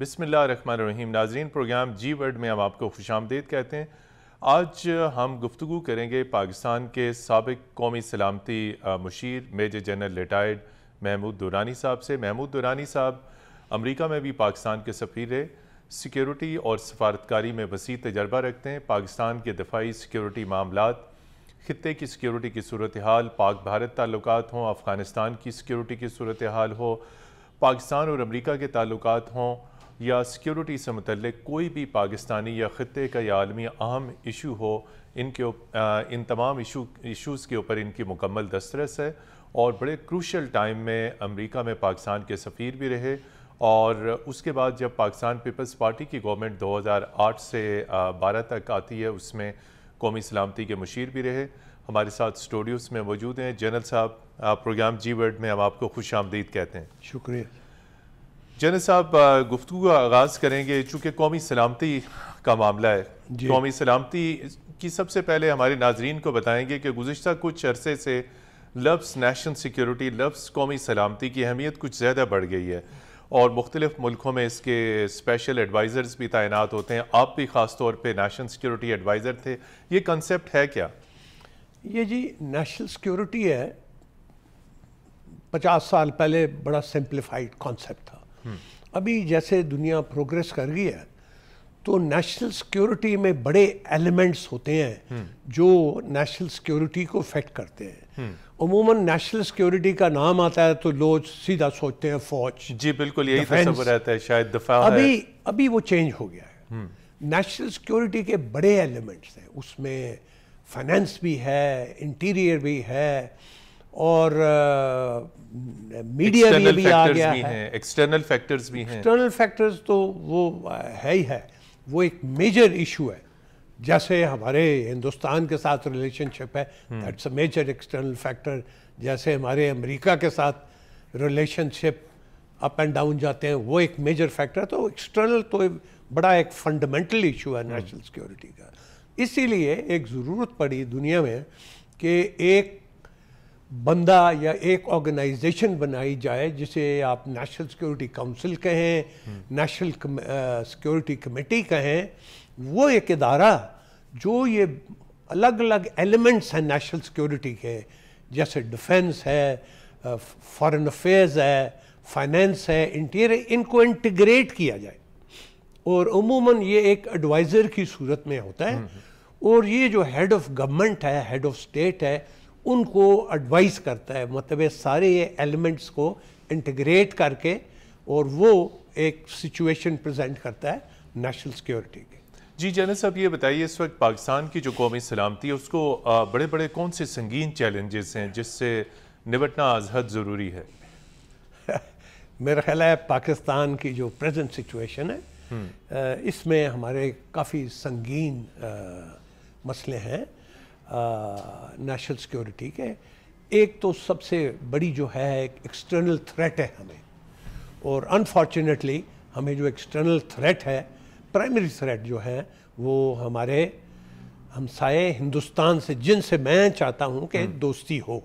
بسم اللہ الرحمن الرحیم۔ ناظرین، پروگرام جی ورڈ میں ہم آپ کو خوش آمدید کہتے ہیں۔ آج ہم گفتگو کریں گے پاکستان کے سابق قومی سلامتی مشیر major general retired Mahmood Durrani صاحب سے۔ محمود درانی صاحب امریکہ میں بھی پاکستان کے سفیر رہے، سیکیورٹی اور سفارتکاری میں وسیع تجربہ رکھتے ہیں۔ پاکستان کے دفاعی سیکیورٹی معاملات، خطے کی سیکیورٹی کی صورتحال، پاک بھارت تعلقات ہوں، افغانستان کی سیکیورٹی کی صورتحال ہو، پاکستان اور امریکہ کے تعلقات ہوں یا سیکیورٹی سے متعلق کوئی بھی پاکستانی یا خطے کا یا عالمی اہم ایشو ہو، ان تمام ایشوز کے اوپر ان کی مکمل دسترس ہے، اور بڑے کروشل ٹائم میں امریکہ میں پاکستان کے سفیر بھی رہے، اور اس کے بعد جب پاکستان پیپلز پارٹی کی گورنمنٹ 2008 سے 12 تک آتی ہے، اس میں قومی سلامتی کے مشیر بھی رہے۔ ہمارے ساتھ اسٹوڈیوز میں موجود ہیں جنرل صاحب۔ پروگرام جی ورڈ میں ہم آپ کو خوش آمدید کہتے ہیں۔ شکریہ جنرل صاحب، گفتگو کا آغاز کریں گے چونکہ قومی سلامتی کا معاملہ ہے۔ قومی سلامتی کی سب سے پہلے ہمارے ناظرین کو بتائیں گے کہ گزشتہ کچھ عرصے سے لفظ نیشنل سیکیورٹی، لفظ قومی سلامتی کی اہمیت کچھ زیادہ بڑھ گئی ہے، اور مختلف ملکوں میں اس کے اسپیشل ایڈوائزرز بھی تعینات ہوتے ہیں۔ آپ بھی خاص طور پہ نیشنل سیکیورٹی ایڈوائزر تھے، یہ کنسیپٹ ہے کیا؟ یہ جی نیشنل سیکیورٹی ہے، 50 سال پہلے بڑا سمپلیفائڈ کانسیپٹ تھا۔ ابھی جیسے دنیا پروگریس کر گئی ہے تو نیشنل سیکیورٹی میں بڑے ایلیمنٹس ہوتے ہیں جو نیشنل سیکیورٹی کو افیکٹ کرتے ہیں۔ عموماً نیشنل سیکیورٹی کا نام آتا ہے تو لوگ سیدھا سوچتے ہیں فوج۔ جی بالکل، یہی تصور رہتا ہے، شاید دفاع ہے۔ ابھی وہ چینج ہو گیا ہے۔ نیشنل سیکیورٹی کے بڑے ایلیمنٹس ہیں، اس میں فائنینس بھی ہے، انٹیریئر بھی ہے، اور میڈیا بھی ابھی آ گیا ہے، ایکسٹرنل فیکٹرز بھی ہیں۔ ایکسٹرنل فیکٹرز تو وہ ہے ہی ہے، وہ ایک میجر ایشو ہے۔ جیسے ہمارے ہندوستان کے ساتھ ریلیشن شپ ہے، that's a major external factor. جیسے ہمارے امریکہ کے ساتھ relationship up and down جاتے ہیں، وہ ایک میجر فیکٹر ہے۔ تو ایکسٹرنل تو بڑا ایک فنڈامنٹل ایشو ہے نیشنل سیکیورٹی کا۔ اسی لیے ایک ضرورت پڑی دنیا میں کہ ایک بندہ یا ایک آرگنائزیشن بنائی جائے جسے آپ نیشنل سیکیورٹی کونسل کہیں، نیشنل سیکیورٹی کمیٹی کہیں۔ وہ ایک ادارہ جو یہ الگ الگ ایلیمنٹس ہیں نیشنل سیکیورٹی کے، جیسے ڈیفنس ہے، فارن افیئرز ہے، فائنینس ہے، انٹیریئر، ان کو انٹیگریٹ کیا جائے، اور عموماً یہ ایک ایڈوائزر کی صورت میں ہوتا ہے، اور یہ جو ہیڈ آف گورنمنٹ ہے، ہیڈ آف اسٹیٹ ہے، ان کو ایڈوائز کرتا ہے، مطلب سارے یہ ایلیمنٹس کو انٹیگریٹ کر کے، اور وہ ایک سچویشن پریزنٹ کرتا ہے نیشنل سیکیورٹی کی۔ جی جنرل صاحب، یہ بتائیے اس وقت پاکستان کی جو قومی سلامتی ہے اس کو بڑے بڑے کون سے سنگین چیلنجز ہیں جس سے نمٹنا از حد ضروری ہے؟ میرا خیال ہے پاکستان کی جو پریزنٹ سچویشن ہے، اس میں ہمارے کافی سنگین مسئلے ہیں نیشنل سیکیورٹی کے۔ ایک تو سب سے بڑی جو ہے ایک ایکسٹرنل تھریٹ ہے ہمیں، اور انفارچونیٹلی ہمیں جو ایکسٹرنل تھریٹ ہے، پرائمری تھریٹ جو ہے، وہ ہمارے ہمسائے ہندوستان سے، جن سے میں چاہتا ہوں کہ دوستی ہو،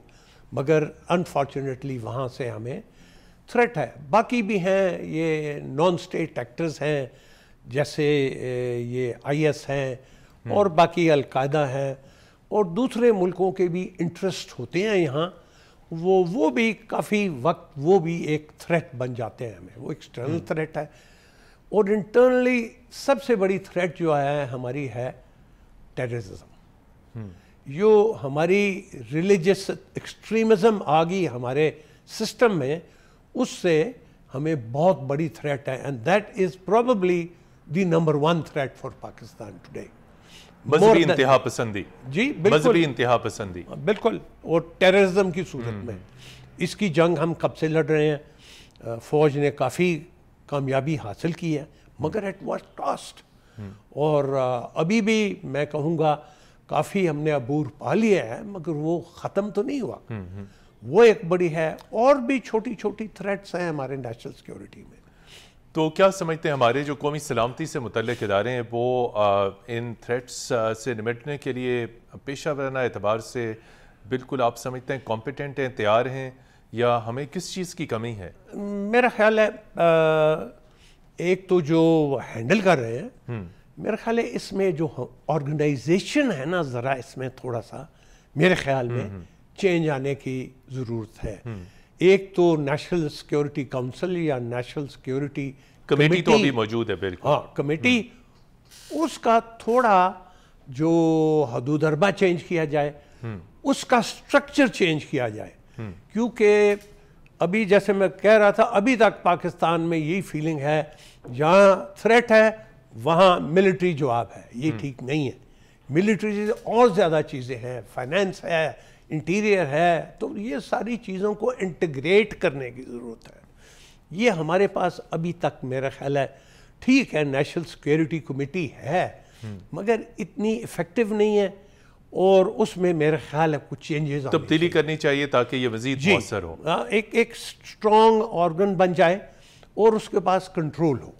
مگر انفارچونیٹلی وہاں سے ہمیں تھریٹ ہے۔ باقی بھی ہیں، یہ نان اسٹیٹ ایکٹرز ہیں، جیسے یہ IS ہیں، اور باقی القاعدہ ہیں، اور دوسرے ملکوں کے بھی انٹرسٹ ہوتے ہیں یہاں، وہ بھی کافی وقت وہ بھی ایک تھریٹ بن جاتے ہیں ہمیں۔ وہ ایکسٹرنل تھریٹ ہے، اور انٹرنلی سب سے بڑی تھریٹ جو ہے ہماری ہے ٹیررزم۔ جو ہماری ریلیجس ایکسٹریمزم آ گئی ہمارے سسٹم میں، اس سے ہمیں بہت بڑی تھریٹ ہے، and that is probably the number 1 threat for Pakistan today. مذہبی انتہا پسندی۔ جی بالکل، مذہبی انتہا پسندی، بالکل، اور ٹیررزم کی صورت میں اس کی جنگ ہم کب سے لڑ رہے ہیں۔ فوج نے کافی کامیابی حاصل کی ہے، مگر ایٹ واٹ کاسٹ؟ اور ابھی بھی میں کہوں گا کافی ہم نے عبور پا لیا ہے، مگر وہ ختم تو نہیں ہوا۔ وہ ایک بڑی ہے، اور بھی چھوٹی چھوٹی تھریٹس ہیں ہمارے نیشنل سیکیورٹی میں۔ تو کیا سمجھتے ہیں ہمارے جو قومی سلامتی سے متعلق ادارے ہیں وہ ان تھریٹس سے نمٹنے کے لیے پیشہ ورانہ اعتبار سے بالکل آپ سمجھتے ہیں کمپیٹنٹ ہیں، تیار ہیں، یا ہمیں کس چیز کی کمی ہے؟ میرا خیال ہے ایک تو جو ہینڈل کر رہے ہیں میرا خیال ہے اس میں جو آرگنائزیشن ہے نا ذرا اس میں تھوڑا سا میرے خیال میں چینج آنے کی ضرورت ہے. ایک تو نیشنل سیکیورٹی کونسل یا نیشنل سیکیورٹی کمیٹی تو ابھی موجود ہے بالکل. ہاں کمیٹی, اس کا تھوڑا جو حدود اربا چینج کیا جائے, اس کا سٹرکچر چینج کیا جائے, کیونکہ ابھی جیسے میں کہہ رہا تھا ابھی تک پاکستان میں یہی فیلنگ ہے جہاں تھریٹ ہے وہاں ملٹری جواب ہے. یہ ٹھیک نہیں ہے. ملٹری سے اور زیادہ چیزیں ہیں, فائنینس ہے, انٹیریئر ہے, تو یہ ساری چیزوں کو انٹیگریٹ کرنے کی ضرورت ہے. یہ ہمارے پاس ابھی تک میرا خیال ہے ٹھیک ہے نیشنل سیکیورٹی کمیٹی ہے مگر اتنی افیکٹو نہیں ہے, اور اس میں میرا خیال ہے کچھ چینجز تبدیلی کرنی چاہیے تاکہ یہ مزید مؤثر ہو. ایک اسٹرانگ آرگن بن جائے اور اس کے پاس کنٹرول ہو.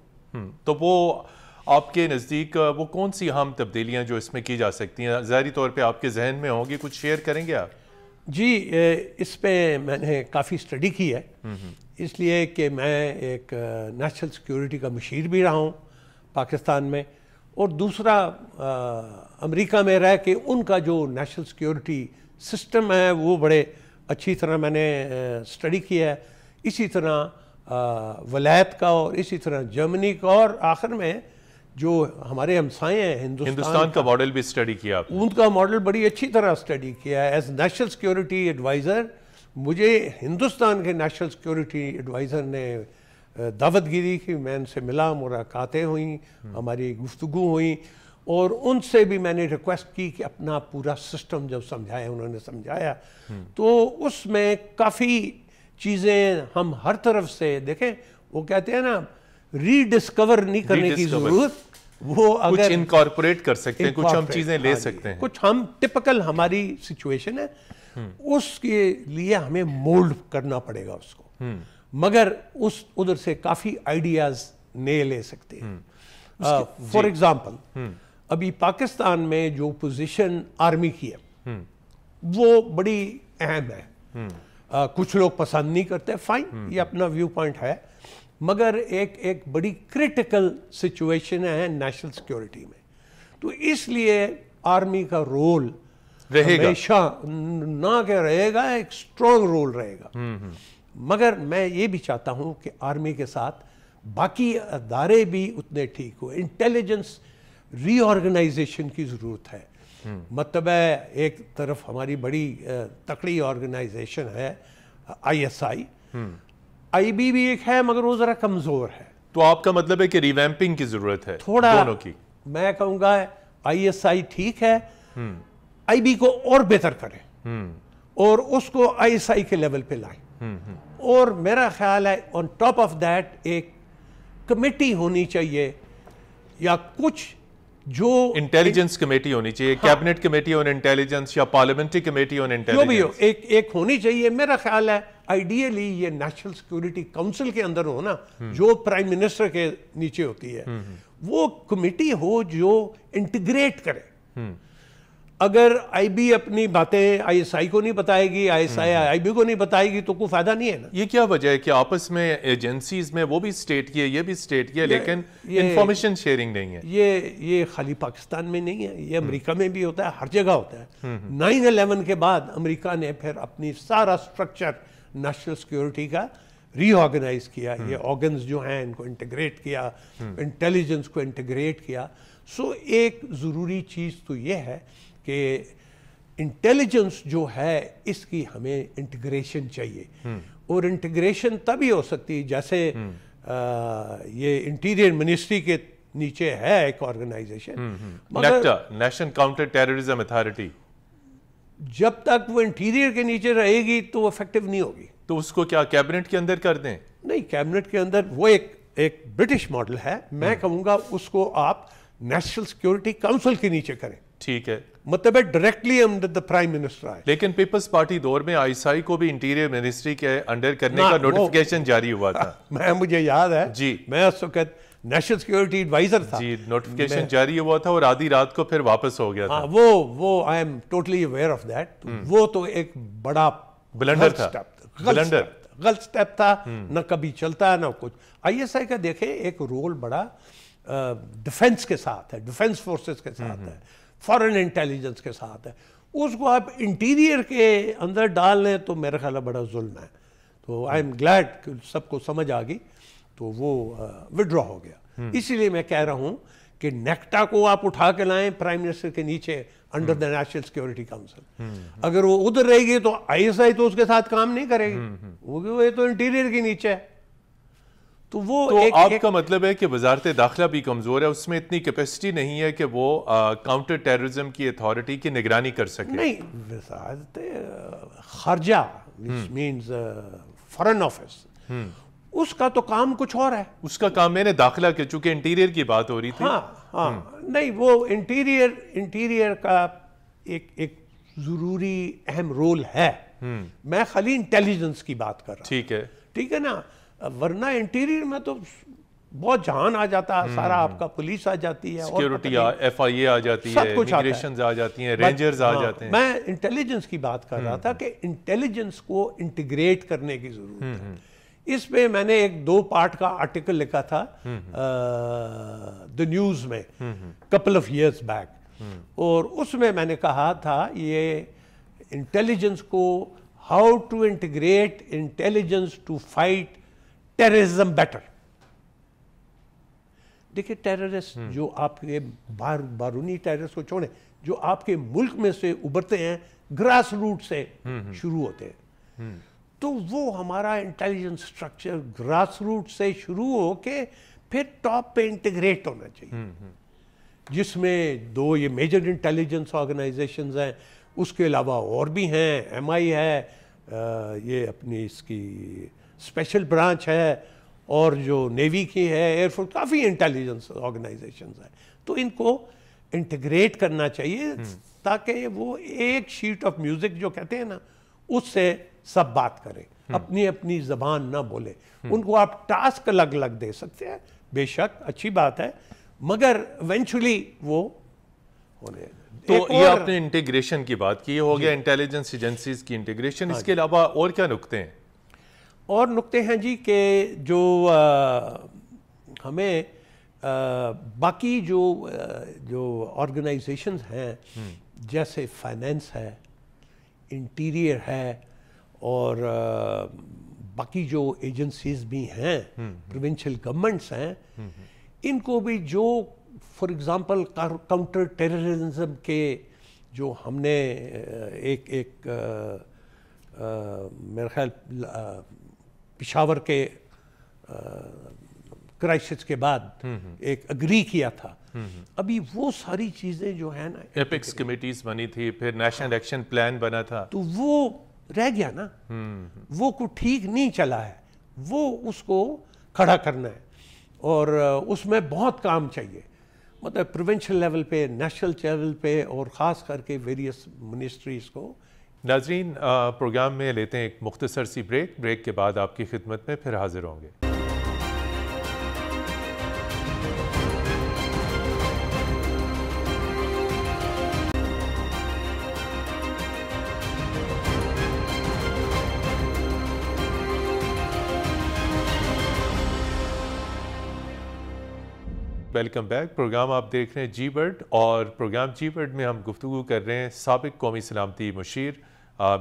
تو وہ آپ کے نزدیک وہ کون سی اہم تبدیلیاں جو اس میں کی جا سکتی ہیں ظاہری طور پہ آپ کے ذہن میں ہوں گی, کچھ شیئر کریں گے آپ؟ جی اس پہ میں نے کافی اسٹڈی کی ہے, اس لیے کہ میں ایک نیشنل سیکیورٹی کا مشیر بھی رہا ہوں پاکستان میں, اور دوسرا امریکہ میں رہ کے ان کا جو نیشنل سیکیورٹی سسٹم ہے وہ بڑے اچھی طرح میں نے اسٹڈی کیا ہے. اسی طرح ولایت کا, اور اسی طرح جرمنی کا, اور آخر میں جو ہمارے ہمسائے ہیں ہندوستان کا ماڈل بھی اسٹڈی کیا آپ نے. ان کا ماڈل بڑی اچھی طرح اسٹڈی کیا ہے. ایز نیشنل سیکیورٹی ایڈوائزر مجھے ہندوستان کے نیشنل سیکیورٹی ایڈوائزر نے دعوت گیری کی, میں ان سے ملا, ملاقاتیں ہوئیں, ہماری گفتگو ہوئیں, اور ان سے بھی میں نے ریکویسٹ کی کہ اپنا پورا سسٹم جب سمجھایا, انہوں نے سمجھایا, تو اس میں کافی چیزیں ہم ہر طرف سے دیکھیں, وہ کہتے ہیں نا ری ڈسکور نہیں کرنے کی ضرورت, وہ اگر کچھ انکارپوریٹ کر سکتے ہیں, کچھ ہم چیزیں لے سکتے ہیں, کچھ ہم ٹپکل ہماری سچویشن ہے اس کے لیے ہمیں مولڈ کرنا پڑے گا اس کو, مگر اس ادھر سے کافی آئیڈیاز نئے لے سکتے ہیں. فار ایگزامپل ابھی پاکستان میں جو پوزیشن آرمی کی ہے وہ بڑی اہم ہے. کچھ لوگ پسند نہیں کرتے, فائن, یہ اپنا ویو پوائنٹ ہے, مگر ایک بڑی کرٹیکل سچویشن ہے نیشنل سیکیورٹی میں, تو اس لیے آرمی کا رول ہمیشہ نہ کہ رہے گا, ایک اسٹرانگ رول رہے گا. مگر میں یہ بھی چاہتا ہوں کہ آرمی کے ساتھ باقی ادارے بھی اتنے ٹھیک ہو. انٹیلیجنس ری آرگنائزیشن کی ضرورت ہے. مطلب ہے ایک طرف ہماری بڑی تکڑی آرگنائزیشن ہے ISI, IB بھی ایک ہے مگر وہ ذرا کمزور ہے. تو آپ کا مطلب ہے کہ ریویمپنگ کی ضرورت ہے تھوڑا دونوں کی. میں کہوں گا ISI ٹھیک ہے, IB کو اور بہتر کریں اور اس کو ISI کے لیول پہ لائیں, اور میرا خیال ہے آن ٹاپ آف دیٹ ایک کمیٹی ہونی چاہیے یا کچھ جو انٹیلیجنس کمیٹی ہونی چاہیے, کیبنٹ کمیٹی آن انٹیلیجنس یا پارلیمنٹری کمیٹی آن انٹیلیجنس, جو بھی ہو ایک ہونی چاہیے. میرا خیال ہے آئیڈیلی یہ نیشنل سیکیورٹی کونسل کے اندر ہو نا, جو پرائم منسٹر کے نیچے ہوتی ہے, وہ کمیٹی ہو جو انٹیگریٹ کرے. اگر IB اپنی باتیں ISI کو نہیں بتائے گی, ISI IB کو نہیں بتائے گی, تو کوئی فائدہ نہیں ہے نا. یہ کیا وجہ ہے کہ آپس میں ایجنسیز میں وہ بھی اسٹیٹ کی ہے, یہ بھی اسٹیٹ کی ہے, لیکن انفارمیشن شیئرنگ نہیں ہے. یہ خالی پاکستان میں نہیں ہے, یہ امریکہ میں بھی ہوتا ہے, ہر جگہ ہوتا ہے. 9/11 کے بعد امریکہ نے پھر اپنی سارا سٹرکچر نیشنل سیکیورٹی کا ری آرگنائز کیا, یہ آرگنز جو ہیں ان کو انٹیگریٹ کیا, انٹیلیجنس کو انٹیگریٹ کیا. سو ایک ضروری چیز تو یہ ہے کہ انٹیلیجنس جو ہے اس کی ہمیں انٹیگریشن چاہیے, اور انٹیگریشن تبھی ہو سکتی جیسے یہ انٹیریئر منسٹری کے نیچے ہے ایک organization, national counter terrorism authority, جب تک وہ انٹیریئر کے نیچے رہے گی تو وہ افیکٹو نہیں ہوگی. تو اس کو کیا کیبنٹ کے اندر کر دیں؟ نہیں, کیبنٹ کے اندر وہ ایک برٹش ماڈل ہے, میں کہوں گا اس کو آپ نیشنل سیکیورٹی کونسل کے نیچے کریں. ٹھیک ہے, مطلب ہے directly under the prime minister آئے. لیکن پیپلز پارٹی دور میں ISI کو بھی انٹیریئر منسٹری کے انڈر کرنے کا نوٹیفیکیشن جاری ہوا تھا. مجھے یاد ہے, جی, میں اس وقت نیشنل سیکیورٹی ایڈوائزر تھا. جی, نوٹیفیکیشن جاری ہوا تھا اور آدھی رات کو پھر واپس ہو گیا تھا. وہ I am totally aware of that. وہ تو ایک بڑا بلنڈر تھا, غلط سٹیپ تھا، نہ کبھی چلتا نہ کچھ. آئی ایس آئی کا دیکھیں ایک رول بڑا ڈیفنس کے ساتھ ہے، ڈیفنس فورسز کے ساتھ ہے، فارن انٹیلیجنس کے ساتھ ہے. اس کو آپ انٹیریئر کے اندر ڈال لیں تو میرا خیال ہے بڑا ظلم ہے. تو آئی ایم گلیڈ کہ سب کو سمجھ آ گئی تو وہ وڈرا ہو گیا. اسی لیے میں کہہ رہا ہوں کہ نیکٹا کو آپ اٹھا کے لائیں پرائم منسٹر کے نیچے under the national security council. اگر وہ ادھر رہے گی تو آئی ایس آئی تو اس کے ساتھ کام نہیں کرے گی، وہ تو انٹیریئر کے نیچے ہے. تو آپ کا مطلب ہے کہ وزارت داخلہ بھی کمزور ہے، اس میں اتنی کیپیسٹی نہیں ہے کہ وہ کاؤنٹر ٹیررزم کی اتھارٹی کی نگرانی کر سکے. نہیں، وزارت خارجہ which means فارن آفس، اس کا تو کام کچھ اور ہے. اس کا کام میں نے داخلہ کے چونکہ انٹیریئر کی بات ہو رہی تھی. ہاں نہیں، وہ انٹیریئر کا ایک ضروری اہم رول ہے. میں خالی انٹیلیجنس کی بات کر رہا ہوں. ٹھیک ہے نا، ورنہ انٹیریئر میں تو بہت جہان آ جاتا ہے سارا. آپ کا پولیس آ جاتی ہے، سیکیورٹی ایف آئی اے آ جاتی ہے، امیگریشنز آ جاتی ہیں، رینجرز آ جاتے ہیں. میں انٹیلیجنس کی بات کر رہا تھا کہ انٹیلیجنس کو انٹیگریٹ کرنے کی ضرورت ہے. اس پہ میں نے ایک 2 پارٹ کا آرٹیکل لکھا تھا دا نیوز میں کپل آف ایئرز بیک، اور اس میں نے کہا تھا یہ انٹیلیجنس کو how to integrate intelligence to fight terrorism better. دیکھیں ٹیررسٹ جو آپ کے بارونی ٹیررسٹ کو چھوڑیں، جو آپ کے ملک میں سے ابھرتے ہیں گراس روٹ سے شروع ہوتے ہیں، تو وہ ہمارا انٹیلیجنس سٹرکچر گراس روٹ سے شروع ہو کے پھر ٹاپ پہ انٹیگریٹ ہونا چاہیے، جس میں 2 یہ میجر انٹیلیجنس آرگنائزیشنز ہیں، اس کے علاوہ اور بھی ہیں، ایم آئی ہے، یہ اپنی اس کی اسپیشل برانچ ہے، اور جو نیوی کی ہے، ایئر فورس، کافی انٹیلیجنس آرگنائزیشنز ہیں. تو ان کو انٹیگریٹ کرنا چاہیے تاکہ وہ ایک شیٹ آف میوزک جو کہتے ہیں نا، اس سے سب بات کریں، اپنی اپنی زبان نہ بولے. ان کو آپ ٹاسک الگ الگ دے سکتے ہیں، بے شک اچھی بات ہے، مگر ایونچولی وہ ہونے. تو یہ آپ نے انٹیگریشن کی بات کی، ہو گیا انٹیلیجنس ایجنسیز کی انٹیگریشن. اس کے علاوہ اور کیا نکتے ہیں؟ اور نکتے ہیں جی کہ جو ہمیں باقی جو آرگنائزیشنز ہیں، جیسے فائنینس ہے، انٹیریئر ہے، اور باقی جو ایجنسیز بھی ہیں، پروونشل گورنمنٹس ہیں، ان کو بھی جو فار ایگزامپل کاؤنٹر ٹیررزم کے جو ہم نے ایک میرے خیال پشاور کے کرائسس کے بعد ایک اگری کیا تھا، ابھی وہ ساری چیزیں جو ہیں نا، ایپکس کمیٹیز بنی تھی، پھر نیشنل ایکشن پلان بنا تھا، تو وہ رہ گیا نا، وہ کو ٹھیک نہیں چلا ہے. وہ اس کو کھڑا کرنا ہے، اور اس میں بہت کام چاہیے، مطلب پروونشل لیول پہ، نیشنل لیول پہ، اور خاص کر کے ویریس منسٹریز کو. ناظرین، پروگرام میں لیتے ہیں ایک مختصر سی بریک کے بعد آپ کی خدمت میں پھر حاضر ہوں گے. Welcome back. پروگرام آپ دیکھ رہے ہیں جی برڈ، اور پروگرام جی برڈ میں ہم گفتگو کر رہے ہیں سابق قومی سلامتی مشیر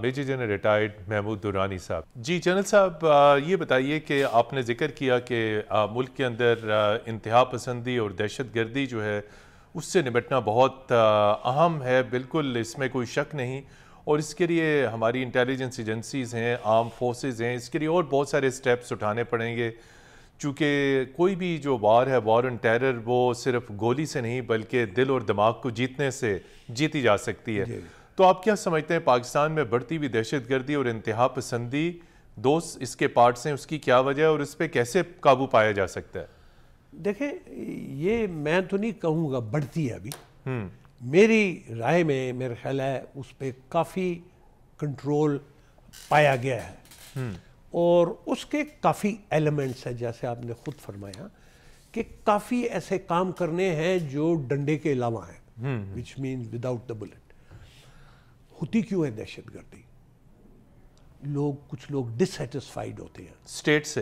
major general retired Mahmood Durrani صاحب. جی جنرل صاحب، یہ بتائیے کہ آپ نے ذکر کیا کہ ملک کے اندر انتہا پسندی اور دہشت گردی جو ہے اس سے نمٹنا بہت اہم ہے، بالکل اس میں کوئی شک نہیں، اور اس کے لیے ہماری انٹیلیجنس ایجنسیز ہیں، آرم فورسز ہیں، اس کے لیے اور بہت سارے سٹیپس اٹھانے پڑیں گے، چونکہ کوئی بھی جو وار ہے، وار آن ٹیرر، وہ صرف گولی سے نہیں بلکہ دل اور دماغ کو جیتنے سے جیتی جا سکتی ہے. تو آپ کیا سمجھتے ہیں پاکستان میں بڑھتی ہوئی دہشت گردی اور انتہا پسندی دوست اس کے پارٹس ہیں، اس کی کیا وجہ ہے اور اس پہ کیسے قابو پایا جا سکتا ہے؟ دیکھیں، یہ میں تو نہیں کہوں گا بڑھتی ہے ابھی، میری رائے میں میرا خیال ہے اس پہ کافی کنٹرول پایا گیا ہے، اور اس کے کافی ایلیمنٹس ہیں، جیسے آپ نے خود فرمایا کہ کافی ایسے کام کرنے ہیں جو ڈنڈے کے علاوہ ہیں، which means without the bullet. ہوتی کیوں ہے دہشت گردی؟ کچھ لوگ ڈسسیٹسفائیڈ ہوتے ہیں اسٹیٹ سے،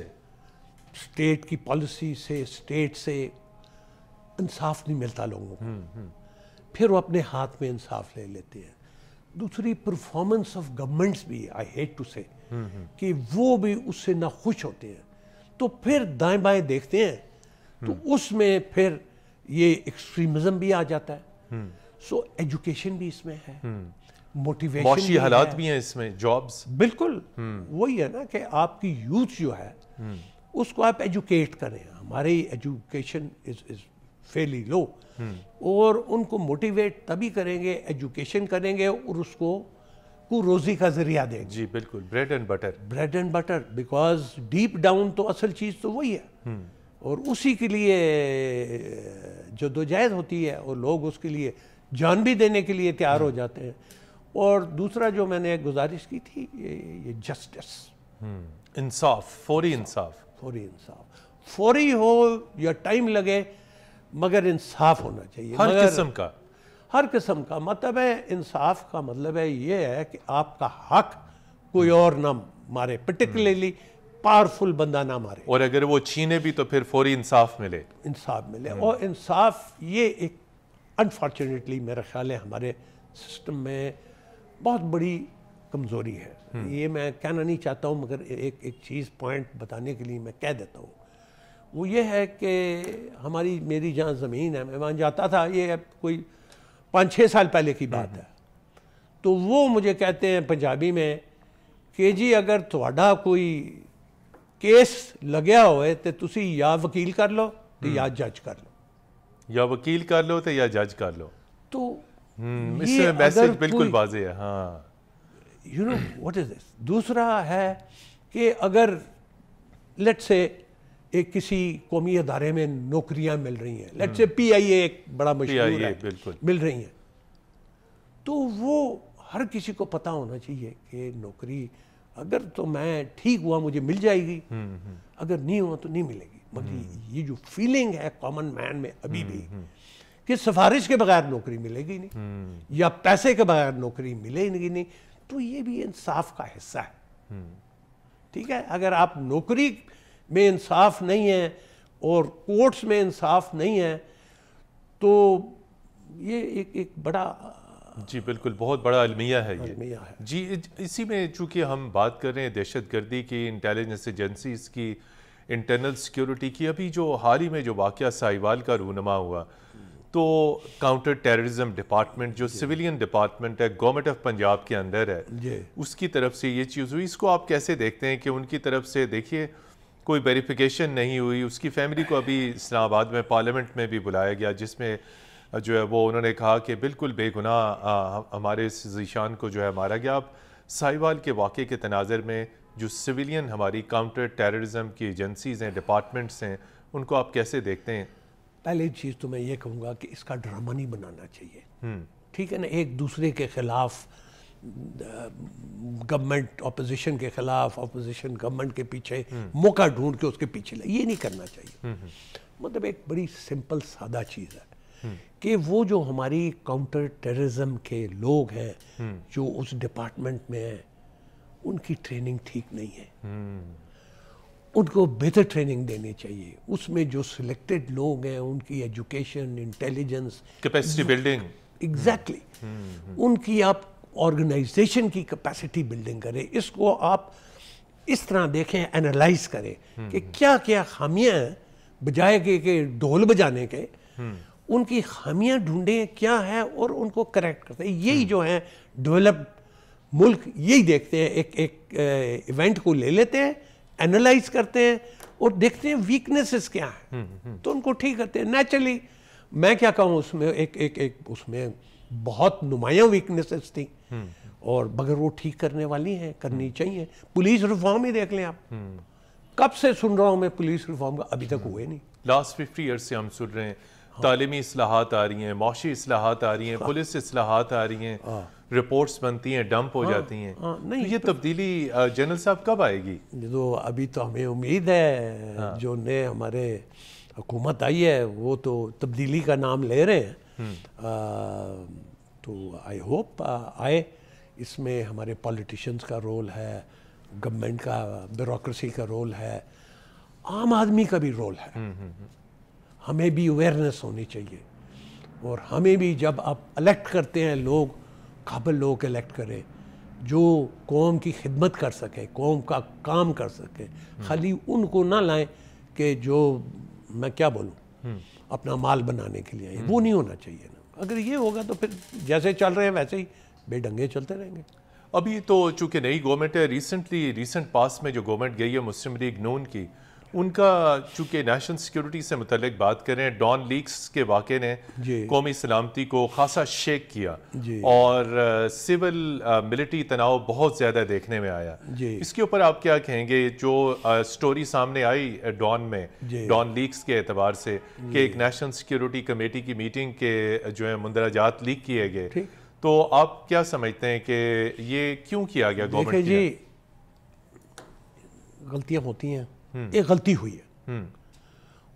اسٹیٹ کی پالیسی سے، اسٹیٹ سے انصاف نہیں ملتا لوگوں کو، پھر وہ اپنے ہاتھ میں انصاف لے لیتے ہیں. دوسری پرفارمنس آف گورنمنٹس بھی آئی ہیٹ ٹو سے کہ وہ بھی اس سے ناخوش ہوتے ہیں، تو پھر دائیں بائیں دیکھتے ہیں تو اس میں پھر یہ ایکسٹریمزم بھی آ جاتا ہے. سو ایجوکیشن بھی اس میں ہے، موٹیویشن، معاشی حالات بھی ہیں اس میں، جابز. بالکل وہی ہے نا کہ آپ کی یوتھ جو ہے اس کو آپ ایجوکیٹ کریں. ہماری ایجوکیشن از فیئرلی لو، اور ان کو موٹیویٹ تبھی کریں گے، ایجوکیشن کریں گے اور اس کو روزی کا ذریعہ دیں گے. جی بالکل، bread and butter. Bread and butter, because deep down تو اصل چیز تو وہی ہے، اور اسی کے لیے جدوجہد ہوتی ہے اور لوگ اس کے لیے جان بھی دینے کے لیے تیار ہو جاتے ہیں. اور دوسرا جو میں نے گزارش کی تھی یہ جسٹس، انصاف، فوری انصاف. فوری انصاف، فوری ہو یا ٹائم لگے مگر انصاف ہونا چاہیے. ہر قسم کا، ہر قسم کا. مطلب ہے انصاف کا مطلب ہے یہ ہے کہ آپ کا حق کوئی اور نہ مارے، پرٹیکولرلی پاورفل بندہ نہ مارے، اور اگر وہ چھینے بھی تو پھر فوری انصاف ملے. انصاف ملے. اور انصاف یہ ایک انفارچونیٹلی میرا خیال ہے ہمارے سسٹم میں بہت بڑی کمزوری ہے. یہ میں کہنا نہیں چاہتا ہوں مگر ایک چیز پوائنٹ بتانے کے لیے میں کہہ دیتا ہوں. وہ یہ ہے کہ میری جہاں زمین ہے، میں وہاں جاتا تھا، یہ کوئی 5-6 سال پہلے کی بات ہے، تو وہ مجھے کہتے ہیں پنجابی میں کہ جی اگر تھوڑا کوئی کیس لگیا ہوئے تو تسی یا وکیل کر لو تو یا جج کر لو. یا وکیل کر لو تو یا جج کر لو. تو اس سے میسج بالکل واضح ہے. ہاں، یو نو واٹ از دس. دوسرا ہے کہ اگر لیٹ سے ایک کسی قومی ادارے میں نوکریاں مل رہی ہیں، لیٹ سے پی آئی اے ایک بڑا مشہور ہے، مل رہی ہیں، تو وہ ہر کسی کو پتہ ہونا چاہیے کہ نوکری اگر تو میں ٹھیک ہوا مجھے مل جائے گی، اگر نہیں ہوا تو نہیں ملے گی. مگر یہ جو فیلنگ ہے کامن مین میں ابھی بھی کہ سفارش کے بغیر نوکری ملے گی نہیں یا پیسے کے بغیر نوکری ملے گی نہیں، تو یہ بھی انصاف کا حصہ ہے. ٹھیک ہے، اگر آپ نوکری میں انصاف نہیں ہے اور کورٹس میں انصاف نہیں ہے تو یہ ایک بڑا، جی بالکل، بہت بڑا المیہ ہے یہ. المیہ ہے. جی اسی میں چونکہ ہم بات کر رہے ہیں دہشت گردی کی، انٹیلیجنس ایجنسیز کی، انٹرنل سیکیورٹی کی، ابھی جو حال ہی میں جو واقعہ ساہیوال کا رونما ہوا، تو کاؤنٹر ٹیررزم ڈپارٹمنٹ جو سویلین ڈپارٹمنٹ ہے، گورنمنٹ آف پنجاب کے اندر ہے، اس کی طرف سے یہ چیز ہوئی. اس کو آپ کیسے دیکھتے ہیں کہ ان کی طرف سے دیکھیے کوئی ویریفیکیشن نہیں ہوئی، اس کی فیملی کو ابھی اسلام آباد میں پارلیمنٹ میں بھی بلایا گیا، جس میں جو ہے وہ انہوں نے کہا کہ بالکل بے گناہ ہمارے اس ذیشان کو جو ہے مارا گیا. اب ساہیوال کے واقعے کے تناظر میں جو سویلین ہماری کاؤنٹر ٹیررزم کی ایجنسیز ہیں، ڈپارٹمنٹس ہیں، ان کو آپ کیسے دیکھتے ہیں؟ پہلی چیز تو میں یہ کہوں گا کہ اس کا ڈرامہ نہیں بنانا چاہیے. ٹھیک ہے نا، ایک دوسرے کے خلاف، گورنمنٹ اپوزیشن کے خلاف، اپوزیشن گورنمنٹ کے پیچھے موقع ڈھونڈ کے اس کے پیچھے یہ نہیں کرنا چاہیے. مطلب ایک بڑی سمپل سادہ چیز ہے کہ وہ جو ہماری کاؤنٹر ٹیررزم کے لوگ ہیں جو اس ڈپارٹمنٹ میں ہیں، ان کی ٹریننگ ٹھیک نہیں ہے. ان کو بہتر ٹریننگ دینی چاہیے. اس میں جو سلیکٹڈ لوگ ہیں ان کی education, intelligence, capacity building, exactly ان کی آپ آرگنائزیشن کی کیپیسٹی بلڈنگ کریں. اس کو آپ اس طرح دیکھیں، انالائز کریں کہ کیا کیا خامیاں ہیں، بجائے کہ ڈھول بجانے کے ان کی خامیاں ڈھونڈیں کیا ہے اور ان کو کریکٹ کرتے ہیں. یہی جو ہیں ڈیولپڈ ملک یہی دیکھتے ہیں، ایک ایونٹ کو لے لیتے ہیں، انالائز کرتے ہیں اور دیکھتے ہیں ویکنیسز کیا ہیں تو ان کو ٹھیک کرتے ہیں. نیچرلی میں کیا کہوں، اس میں ایک اس میں بہت نمایاں ویکنیسز تھیں اور مگر وہ ٹھیک کرنے والی ہیں، کرنی چاہیے. پولیس ریفارم ہی دیکھ لیں آپ، کب سے سن رہا ہوں میں پولیس ریفارم کا، ابھی تک ہوئے نہیں. لاسٹ 50 ایئرس سے ہم سن رہے ہیں تعلیمی اصلاحات آ رہی ہیں، معاشی اصلاحات آ رہی ہیں، پولیس اصلاحات آ رہی ہیں، رپورٹس بنتی ہیں، ڈمپ ہو جاتی ہیں. یہ تبدیلی جنرل صاحب کب آئے گی؟ جو ابھی تو ہمیں امید ہے، جو نئے ہمارے حکومت آئی ہے وہ تو تبدیلی کا نام لے رہے ہیں، تو آئی ہوپ آئے. اس میں ہمارے پولیٹیشنز کا رول ہے، گورنمنٹ کا بیوروکریسی کا رول ہے, عام آدمی کا بھی رول ہے. ہمیں بھی اویئرنیس ہونی چاہیے, اور ہمیں بھی جب آپ الیکٹ کرتے ہیں لوگ, قابل لوگ الیکٹ کریں جو قوم کی خدمت کر سکیں, قوم کا کام کر سکیں. خالی ان کو نہ لائیں کہ جو میں کیا بولوں اپنا مال بنانے کے لیے, وہ نہیں ہونا چاہیے نا. اگر یہ ہوگا تو پھر جیسے چل رہے ہیں ویسے ہی بے ڈنگے چلتے رہیں گے. ابھی تو چونکہ نئی گورنمنٹ ہے, ریسنٹ پاس میں جو گورنمنٹ گئی ہے مسلم لیگ نون کی, ان کا چونکہ نیشنل سیکیورٹی سے متعلق بات کریں, ڈان لیکس کے واقعے نے قومی سلامتی کو خاصا شیک کیا, اور سول ملٹری تناؤ بہت زیادہ دیکھنے میں آیا. اس کے اوپر آپ کیا کہیں گے؟ جو سٹوری سامنے آئی ڈان لیکس کے اعتبار سے کہ ایک نیشنل سیکیورٹی کمیٹی کی میٹنگ کے جو ہے مندرجات لیک کیے گئے, تو آپ کیا سمجھتے ہیں کہ یہ کیوں کیا گیا گورنمنٹ کی؟ جی غلطیاں ہوتی ہیں, ایک غلطی ہوئی ہے,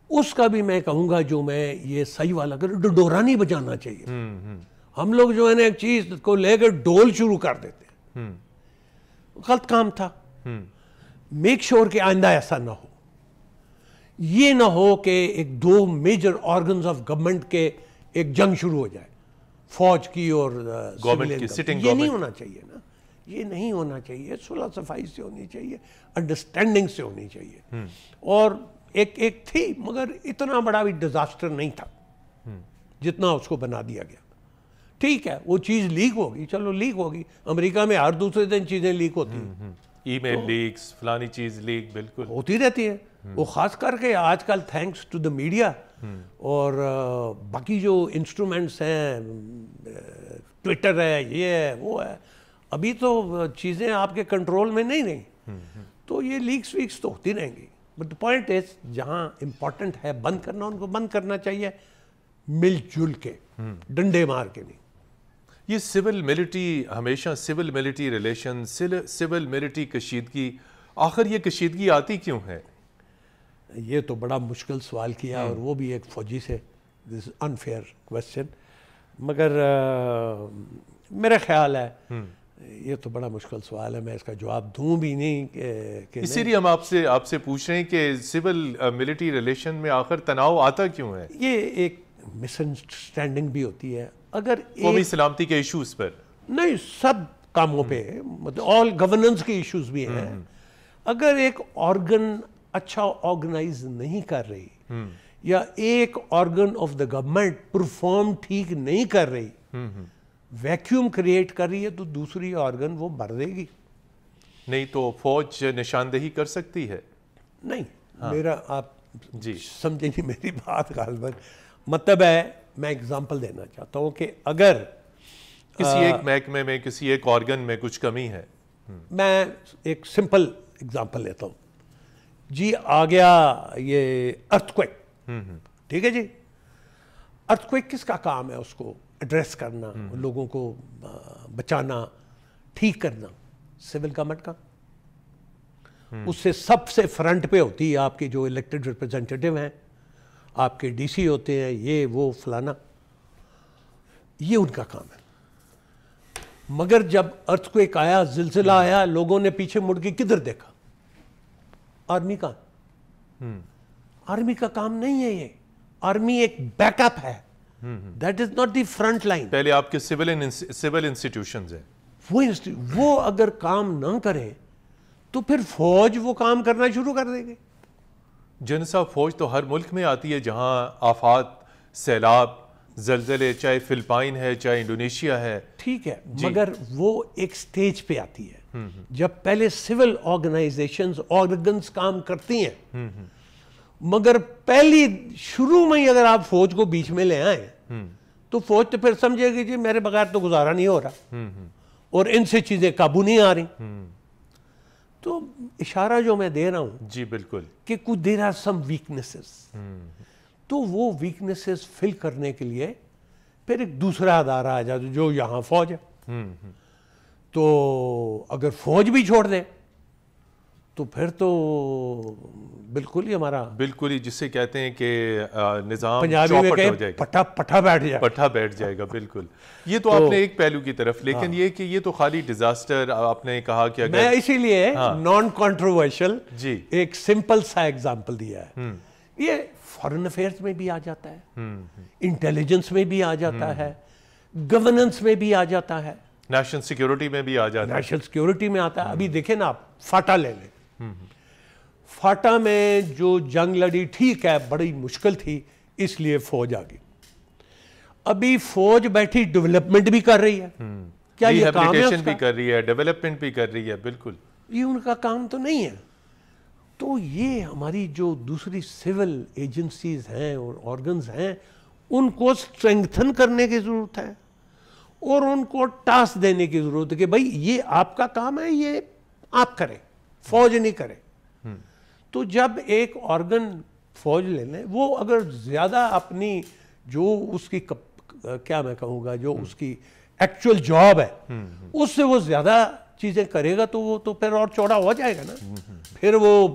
اس کا بھی میں کہوں گا جو میں یہ صحیح والا ڈورا نہیں بجانا چاہیے. ہم لوگ جو ہے نا ایک چیز کو لے کے ڈول شروع کر دیتے ہیں, غلط کام تھا. میک شور کہ آئندہ ایسا نہ ہو. یہ نہ ہو کہ ایک دو میجر آرگنز آف گورنمنٹ کے ایک جنگ شروع ہو جائے, فوج کی اور گورنمنٹ کی سٹنگ. یہ نہیں ہونا چاہیے نا, یہ نہیں ہونا چاہیے. صلح صفائی سے ہونی چاہیے, انڈرسٹینڈنگ سے ہونی چاہیے. اور ایک تھی, مگر اتنا بڑا بھی ڈیزاسٹر نہیں تھا جتنا اس کو بنا دیا گیا. ٹھیک ہے وہ چیز لیک ہوگی, چلو لیک ہوگی. امریکہ میں ہر دوسرے دن چیزیں لیک ہوتی ہیں, ای میل لیکس, فلانی چیز لیک, بالکل ہوتی رہتی ہے. وہ خاص کر کے آج کل تھینکس ٹو دا میڈیا اور باقی جو انسٹرومنٹس ہیں, ٹویٹر ہے, یہ ہے, وہ ہے, ابھی تو چیزیں آپ کے کنٹرول میں نہیں رہیں, تو یہ لیکس ویکس تو ہوتی رہیں گی. بٹ دا پوائنٹ از جہاں امپورٹنٹ ہے بند کرنا, ان کو بند کرنا چاہیے مل جل کے, ڈنڈے مار کے نہیں. یہ سول ملٹری, ہمیشہ civil military relation, civil military کشیدگی, آخر یہ کشیدگی آتی کیوں ہے؟ یہ تو بڑا مشکل سوال کیا, اور وہ بھی ایک فوجی سے. دس انفیئر کویسچن, مگر میرا خیال ہے یہ تو بڑا مشکل سوال ہے, میں اس کا جواب دوں بھی نہیں کہ اسی لیے ہم آپ سے پوچھ رہے ہیں کہ سول ملٹری ریلیشن میں آخر تناؤ آتا کیوں ہے؟ یہ ایک مس انڈرسٹینڈنگ بھی ہوتی ہے. اگر قومی سلامتی کے ایشوز پر نہیں, سب کاموں پہ, مطلب آل گورننس کے ایشوز بھی ہیں. اگر ایک آرگن اچھا آرگنائز نہیں کر رہی, یا ایک organ of the government perform ٹھیک نہیں کر رہی, ویکیوم کریٹ کر رہی ہے, تو دوسری آرگن وہ بھر دے گی. نہیں تو فوج نشاندہی کر سکتی ہے؟ نہیں, میرا آپ سمجھیں نہیں میری بات غالباً. مطلب ہے, میں اگزامپل دینا چاہتا ہوں کہ اگر کسی ایک محکمے میں, کسی ایک آرگن میں کچھ کمی ہے, میں ایک سمپل اگزامپل لیتا ہوں. جی آ گیا یہ ارتھ کوئک, ٹھیک ہے جی, ارتھ کوئک کس کا کام ہے؟ اس کو ایڈریس کرنا, لوگوں کو بچانا, ٹھیک کرنا, سول گورنمنٹ کا. اس سے سب سے فرنٹ پہ ہوتی ہے آپ کے جو الیکٹڈ ریپرزینٹیٹیو ہیں, آپ کے ڈی سی ہوتے ہیں, یہ وہ فلانا, یہ ان کا کام ہے. مگر جب ارتھ کوئک آیا, زلزلہ آیا, لوگوں نے پیچھے مڑ کے کدھر دیکھا؟ آرمی کا. آرمی کا کام نہیں ہے یہ. آرمی ایک بیک اپ ہے, that is not the front line. پہلے آپ کے سول انسٹیٹیوشنز ہیں, وہ اگر کام نہ کریں تو پھر فوج وہ کام کرنا شروع کر دے گی. جنسا فوج تو ہر ملک میں آتی ہے جہاں آفات, سیلاب, زلزلے, چاہے فلپائن ہے, چاہے انڈونیشیا ہے. ٹھیک ہے, مگر وہ ایک سٹیج پہ آتی ہے جب پہلے سول آرگنائزیشنز, آرگنز کام کرتی ہیں. مگر پہلی شروع میں ہی اگر آپ فوج کو بیچ میں لے آئیں تو فوج تو پھر سمجھے گی جی میرے بغیر تو گزارا نہیں ہو رہا, اور ان سے چیزیں قابو نہیں آ رہی. تو اشارہ جو میں دے رہا ہوں جی بالکل, کہ کچھ دیر آر سم ویکنیسز, تو وہ ویکنیسز فل کرنے کے لیے پھر ایک دوسرا ادارہ آ جاتا جو یہاں فوج ہے. تو اگر فوج بھی چھوڑ دے تو پھر تو بالکل ہی ہمارا بالکل ہی جسے کہتے ہیں کہ نظام پنجابی میں چوپٹ ہو کہ جائے گا، پٹھا بیٹھ جائے، پٹھا بیٹھ جائے گا. بالکل یہ تو آپ نے ایک پہلو کی طرف، لیکن یہ کہ یہ تو خالی ڈیزاسٹر آپ نے کہا کہ میں اگر اسی لیے نان کنٹروورشل جی ایک سمپل سا ایگزامپل دیا ہے. یہ فارن افیئرز میں بھی آ جاتا ہے، انٹیلیجنس میں بھی آ جاتا ہے، گورننس میں بھی آ جاتا ہے، نیشنل سیکیورٹی میں بھی آ جاتا ہے. نیشنل سیکیورٹی میں آتا ہے. ابھی دیکھیں نا آپ فاٹا لے لیں، فاٹا میں جو جنگ لڑی ٹھیک ہے بڑی مشکل تھی اس لیے فوج آ گئی. ابھی فوج بیٹھی ڈیولپمنٹ بھی کر رہی ہے. کیا یہ کام ہے ریہیبلیٹیشن اس بھی کا؟ کر رہی ہے، ڈیولپمنٹ بھی کر رہی ہے. بالکل یہ ان کا کام تو نہیں ہے. تو یہ ہماری جو دوسری سول ایجنسیز ہیں اور آرگنز ہیں ان کو اسٹرینگتھن کرنے کی ضرورت ہے اور ان کو ٹاسک دینے کی ضرورت ہے کہ بھائی یہ آپ کا کام ہے، یہ آپ کریں، فوج نہیں کرے. تو جب ایک آرگن فوج لے لیں، وہ اگر زیادہ اپنی جو اس کی کیا میں کہوں گا جو اس کی ایکچوئل جاب ہے اس سے وہ زیادہ چیزیں کرے گا تو وہ تو پھر اور چوڑا ہو جائے گا نا، پھر وہ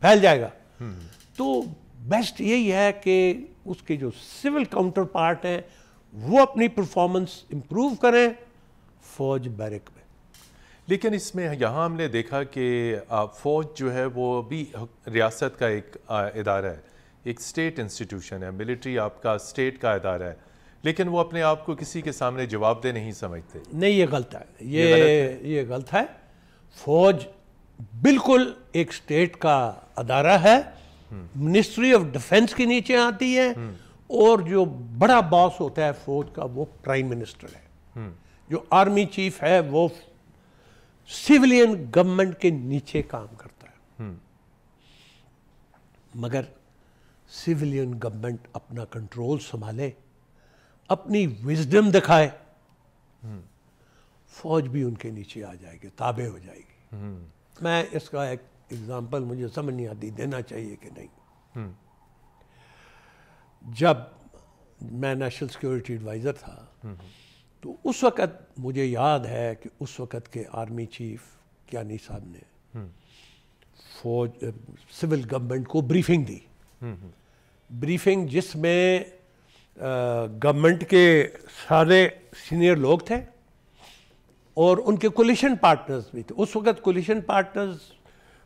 پھیل جائے گا. تو بیسٹ یہی ہے کہ اس کے جو سول کاؤنٹر پارٹ ہیں وہ اپنی پرفارمنس امپروو کریں فوج بیرک میں. لیکن اس میں یہاں ہم نے دیکھا کہ فوج جو ہے وہ بھی ریاست کا ایک ادارہ ہے، ایک اسٹیٹ انسٹیٹیوشن ہے. ملٹری آپ کا اسٹیٹ کا ادارہ ہے، لیکن وہ اپنے آپ کو کسی کے سامنے جواب دہ نہیں سمجھتے. نہیں، یہ غلط ہے، یہ غلط ہے. فوج بالکل ایک اسٹیٹ کا ادارہ ہے، منسٹری آف ڈیفنس کے نیچے آتی ہے، اور جو بڑا باس ہوتا ہے فوج کا وہ پرائم منسٹر ہے. جو آرمی چیف ہے وہ سیولین گورنمنٹ کے نیچے کام کرتا ہے. مگر سیولین گورنمنٹ اپنا کنٹرول سنبھالے، اپنی وزڈم دکھائے، فوج بھی ان کے نیچے آ جائے گی، تابع ہو جائے گی. میں اس کا ایک ایگزامپل مجھے سمجھ نہیں آتی دینا چاہیے کہ نہیں. جب میں نیشنل سیکیورٹی ایڈوائزر تھا تو اس وقت مجھے یاد ہے کہ اس وقت کے آرمی چیف کیانی صاحب نے فوج سول گورنمنٹ کو بریفنگ دی. بریفنگ جس میں گورنمنٹ کے سارے سینئر لوگ تھے اور ان کے کولیشن پارٹنرز بھی تھے. اس وقت کولیشن پارٹنرز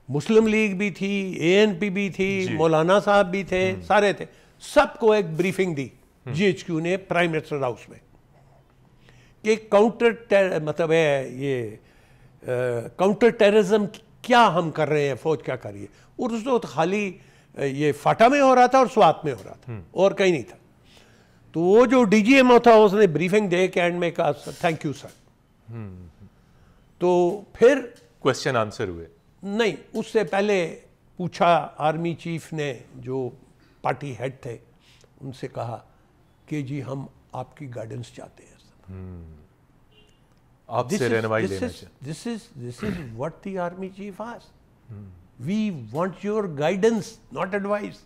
مسلم لیگ بھی تھی، اے این پی بھی تھی، مولانا صاحب بھی تھے، سارے تھے. سب کو ایک بریفنگ دی جی ایچ کیو نے پرائم منسٹر ہاؤس میں کہ مطلب ہے یہ کاؤنٹر ٹیررزم کیا ہم کر رہے ہیں، فوج کیا کر رہی ہے. اور اس وقت خالی یہ فاٹا میں ہو رہا تھا اور سوات میں ہو رہا تھا اور کہیں نہیں تھا. تو وہ جو ڈی جی ایم او تھا اس نے بریفنگ دے کے اینڈ میں کہا تھینک یو سر. تو پھر کوسچن آنسر ہوئے نہیں، اس سے پہلے پوچھا آرمی چیف نے جو پارٹی ہیڈ تھے ان سے کہا کہ جی ہم آپ کی گائیڈنس چاہتے ہیں. آپ سے رہنمائی لینا چاہتے. This is what the army chief asked. We want your guidance, not advice.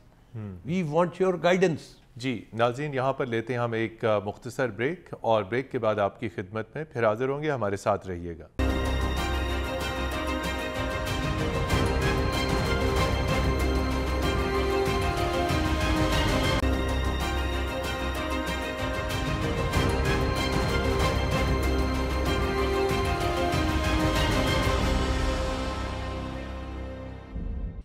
We want your guidance. جی ناظرین، یہاں پر لیتے ہیں ہم ایک مختصر بریک، اور بریک کے بعد آپ کی خدمت میں پھر حاضر ہوں گے. ہمارے ساتھ رہیے گا.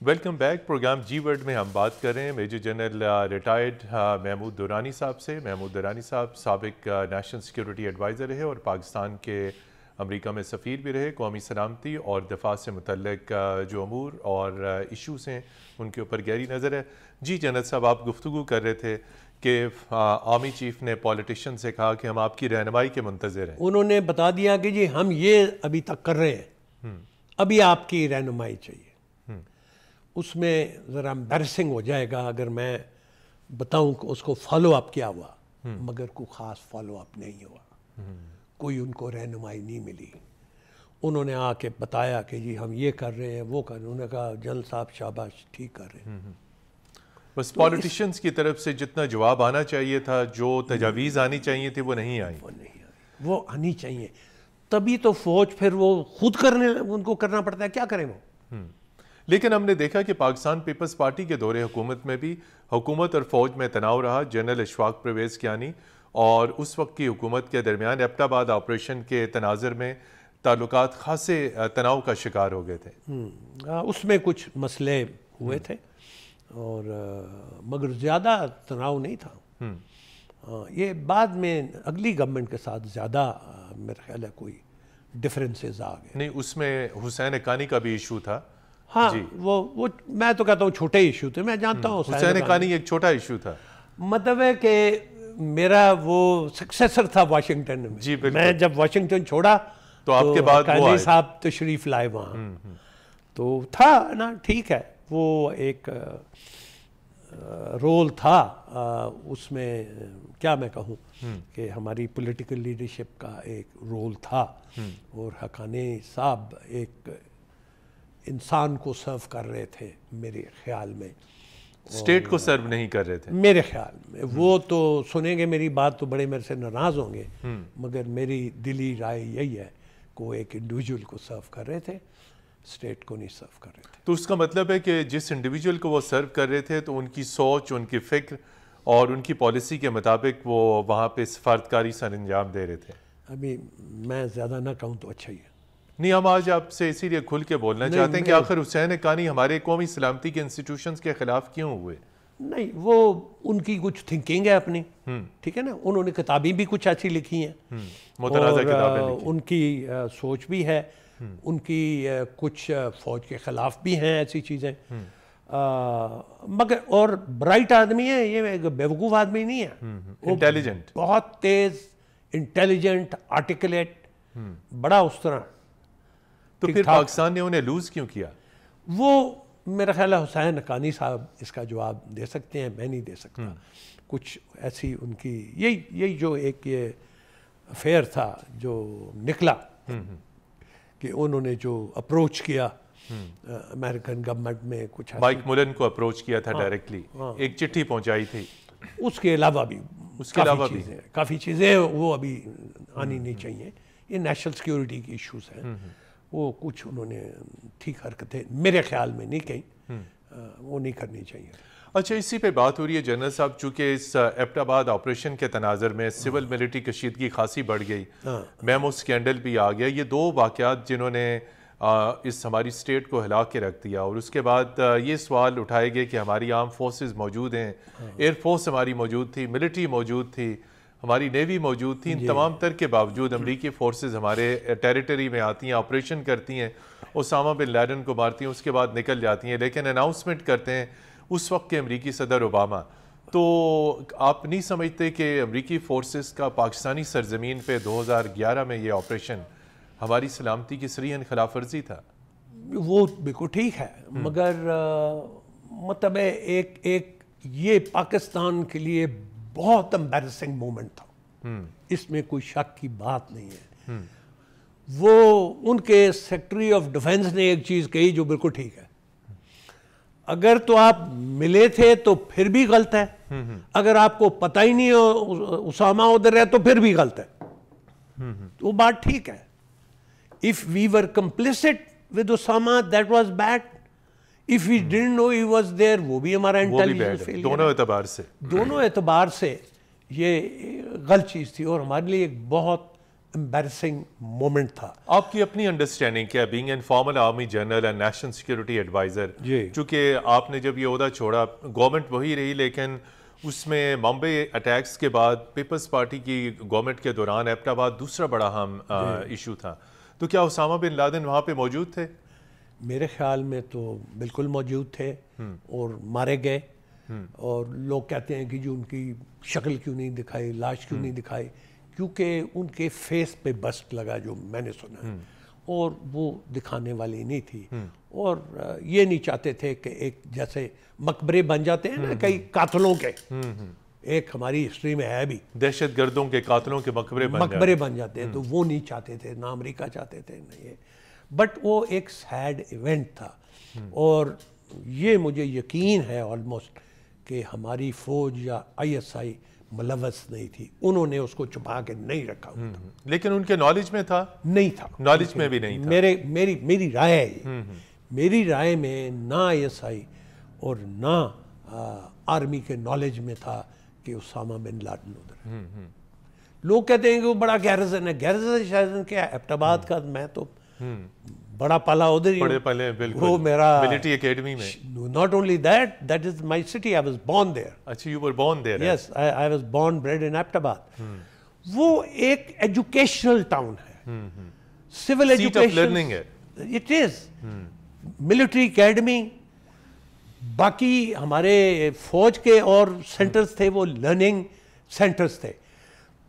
Welcome back. پروگرام جی ورڈ میں ہم بات کر رہے ہیں major general retired Mahmood Durrani صاحب سے. محمود درانی صاحب سابق نیشنل سیکیورٹی ایڈوائزر رہے اور پاکستان کے امریکہ میں سفیر بھی رہے. قومی سلامتی اور دفاع سے متعلق جو امور اور ایشوز ہیں ان کے اوپر گہری نظر ہے. جی جنرل صاحب، آپ گفتگو کر رہے تھے کہ آرمی چیف نے پولیٹیشین سے کہا کہ ہم آپ کی رہنمائی کے منتظر ہیں. انہوں نے بتا دیا کہ جی ہم یہ ابھی تک کر رہے ہیں، ابھی آپ کی رہنمائی چاہیے. اس میں ذرا امبیرسنگ ہو جائے گا اگر میں بتاؤں کہ اس کو فالو اپ کیا ہوا، مگر کوئی خاص فالو اپ نہیں ہوا، کوئی ان کو رہنمائی نہیں ملی. انہوں نے آ کے بتایا کہ جی ہم یہ کر رہے ہیں وہ کر رہے ہیں. انہوں نے کہا جنرل صاحب شاباش، ٹھیک کر رہے ہیں. بس پولیٹیشینز کی طرف سے جتنا جواب آنا چاہیے تھا، جو تجاویز آنی چاہیے تھی، وہ نہیں آئی. وہ آنی چاہیے، تبھی تو فوج پھر وہ خود ان کو کرنا پڑتا ہے. کیا کریں وہ؟ لیکن ہم نے دیکھا کہ پاکستان پیپلز پارٹی کے دور حکومت میں بھی حکومت اور فوج میں تناؤ رہا. جنرل اشفاق پرویز کیانی اور اس وقت کی حکومت کے درمیان ایبٹ آباد آپریشن کے تناظر میں تعلقات خاصے تناؤ کا شکار ہو گئے تھے. اس میں کچھ مسئلے ہوئے تھے اور مگر زیادہ تناؤ نہیں تھا. یہ بعد میں اگلی گورنمنٹ کے ساتھ زیادہ میرا خیال ہے کوئی ڈفرینسز آ گئے. نہیں, اس میں حسین حقانی کا بھی ایشو تھا. ہاں وہ میں تو کہتا ہوں چھوٹے ایشو تھے. میں جانتا ہوں حسین حقانی ایک چھوٹا ایشو تھا. مطلب ہے کہ میرا وہ سکسیسر تھا واشنگٹن میں. جی بالکل. میں جب واشنگٹن چھوڑا تو آپ کے بعد حقانی صاحب تشریف لائے وہاں. تو تھا نا, ٹھیک ہے, وہ ایک رول تھا اس میں, کیا میں کہوں کہ ہماری پولیٹیکل لیڈرشپ کا ایک رول تھا. اور حقانی صاحب ایک انسان کو سرو کر رہے تھے میرے خیال میں, اسٹیٹ کو سرو نہیں کر رہے تھے میرے خیال میں. وہ تو سنیں گے میری بات تو بڑے میرے سے ناراض ہوں گے, مگر میری دلی رائے یہی ہے کہ وہ ایک انڈیویجول کو سرو کر رہے تھے, اسٹیٹ کو نہیں سرو کر رہے تھے. تو اس کا مطلب ہے کہ جس انڈیویجول کو وہ سرو کر رہے تھے تو ان کی سوچ, ان کی فکر اور ان کی پالیسی کے مطابق وہ وہاں پہ سفارتکاری سر انجام دے رہے تھے. ابھی میں زیادہ نہ کہوں تو اچھا ہی ہے. نہیں, ہم آج آپ سے اسی لیے کھل کے بولنا چاہتے ہیں کہ آخر حسین حقانی ہمارے قومی سلامتی کے انسٹیٹیوشنز کے خلاف کیوں ہوئے؟ نہیں, وہ ان کی کچھ تھنکنگ ہے اپنی, ٹھیک ہے نا. انہوں نے کتابیں بھی کچھ ایسی لکھی ہیں, متنازع کتابیں لکھی, ان کی سوچ بھی ہے, ان کی کچھ فوج کے خلاف بھی ہیں ایسی چیزیں. مگر اور برائٹ آدمی ہے, یہ بیوقوف آدمی نہیں ہے. انٹیلیجنٹ, بہت تیز, انٹیلیجنٹ, آرٹیکولیٹ, بڑا اس طرح. تو پھر پاکستان نے انہیں لوز کیوں کیا؟ وہ میرا خیال ہے حسین حقانی صاحب اس کا جواب دے سکتے ہیں, میں نہیں دے سکتا. کچھ ایسی ان کی یہی جو ایک یہ افیئر تھا جو نکلا کہ انہوں نے جو اپروچ کیا امریکن گورنمنٹ میں, کچھ مائک ملن کو اپروچ کیا تھا ڈائریکٹلی, ایک چٹھی پہنچائی تھی. اس کے علاوہ بھی کافی چیزیں وہ ابھی آنی نہیں چاہیے. یہ نیشنل سیکیورٹی کی ایشوز ہیں, وہ کچھ انہوں نے ٹھیک حرکتیں میرے خیال میں نہیں کہیں, وہ نہیں کرنی چاہیے. اچھا, اسی پہ بات ہو رہی ہے جنرل صاحب, چونکہ اس ایبٹ آباد آپریشن کے تناظر میں سول ملٹری کشیدگی خاصی بڑھ گئی, میمو سکینڈل بھی آ گیا. یہ دو واقعات جنہوں نے اس ہماری اسٹیٹ کو ہلا کے رکھ دیا, اور اس کے بعد یہ سوال اٹھائے گئے کہ ہماری آرم فورسز موجود ہیں, ایئر فورس ہماری موجود تھی, ملٹری موجود تھی, ہماری نیوی موجود تھی. ان تمام تر کے باوجود امریکی فورسز ہمارے ٹیریٹری میں آتی ہیں, آپریشن کرتی ہیں, اسامہ بن لیڈن کو مارتی ہیں, اس کے بعد نکل جاتی ہیں, لیکن اناؤنسمنٹ کرتے ہیں اس وقت کے امریکی صدر اوباما. تو آپ نہیں سمجھتے کہ امریکی فورسز کا پاکستانی سرزمین پہ 2011 میں یہ آپریشن ہماری سلامتی کی صریحاً خلاف ورزی تھا؟ وہ بالکل ٹھیک ہے, مگر مطلب ایک یہ پاکستان کے لیے بہت امبیرسنگ مومنٹ تھا, اس میں کوئی شک کی بات نہیں ہے. وہ ان کے سیکرٹری آف ڈیفنس نے ایک چیز کہی جو بالکل ٹھیک ہے, اگر تو آپ ملے تھے تو پھر بھی غلط ہے, اگر آپ کو پتہ ہی نہیں ہو اسامہ ادھر ہے تو پھر بھی غلط ہے. تو وہ بات ٹھیک ہے. If we were complicit with Osama, that was bad. If we didn't know he was there, وہ بھی ہمارا انٹیلیجنس فیلئر. دونوں اعتبار سے یہ غلط چیز تھی, اور ہمارے لیے ایک بہت امبیرسنگ مومنٹ تھا. آپ کی اپنی انڈرسٹینڈنگ کیا, being in formal army general and national security adviser, چونکہ آپ نے جب یہ عہدہ چھوڑا, گورنمنٹ وہی رہی, لیکن اس میں ممبئی اٹیکس کے بعد پیپلز پارٹی کی گورنمنٹ کے دوران ایبٹ آباد دوسرا بڑا اہم ایشو تھا. تو کیا اسامہ بن لادن وہاں پہ موجود تھے؟ میرے خیال میں تو بالکل موجود تھے اور مارے گئے. اور لوگ کہتے ہیں کہ جو ان کی شکل کیوں نہیں دکھائی, لاش کیوں نہیں دکھائی, کیونکہ ان کے فیس پہ بسٹ لگا جو میں نے سنا, اور وہ دکھانے والی نہیں تھی. اور یہ نہیں چاہتے تھے کہ ایک جیسے مقبرے بن جاتے ہیں نا کئی قاتلوں کے, ایک ہماری ہسٹری میں ہے بھی, دہشت گردوں کے قاتلوں کے مقبرے بن جاتے ہیں, تو وہ نہیں چاہتے تھے, نہ امریکہ چاہتے تھے نہ یہ. بٹ وہ ایک سیڈ ایونٹ تھا, اور یہ مجھے یقین ہے آلموسٹ کہ ہماری فوج یا آئی ایس آئی ملوث نہیں تھی, انہوں نے اس کو چھپا کے نہیں رکھا ہوا تھا. لیکن ان کے نالج میں تھا؟ نہیں تھا, نالج میں بھی نہیں تھا. میری رائے ہے, میری رائے میں نہ ISI اور نہ آرمی کے نالج میں تھا کہ اسامہ بن لادن ادھر ہے. لوگ کہتے ہیں کہ وہ بڑا گیرزن ہے. گیرزن شاید کیا ہے ایبٹ آباد کا, میں تو بڑا پالا ادھر ہی ہوں. وہ میرا ملٹری اکیڈمی میں. not only that is my city. I was born there. اچھا, you were born there. Yes, I was born bred in Abbottabad. وہ ایک ایجوکیشنل ٹاؤن ہے, سول ایجوکیشن لرننگ ہے. It is military academy. باقی ہمارے فوج کے اور سینٹرز تھے وہ لرننگ سینٹرز تھے.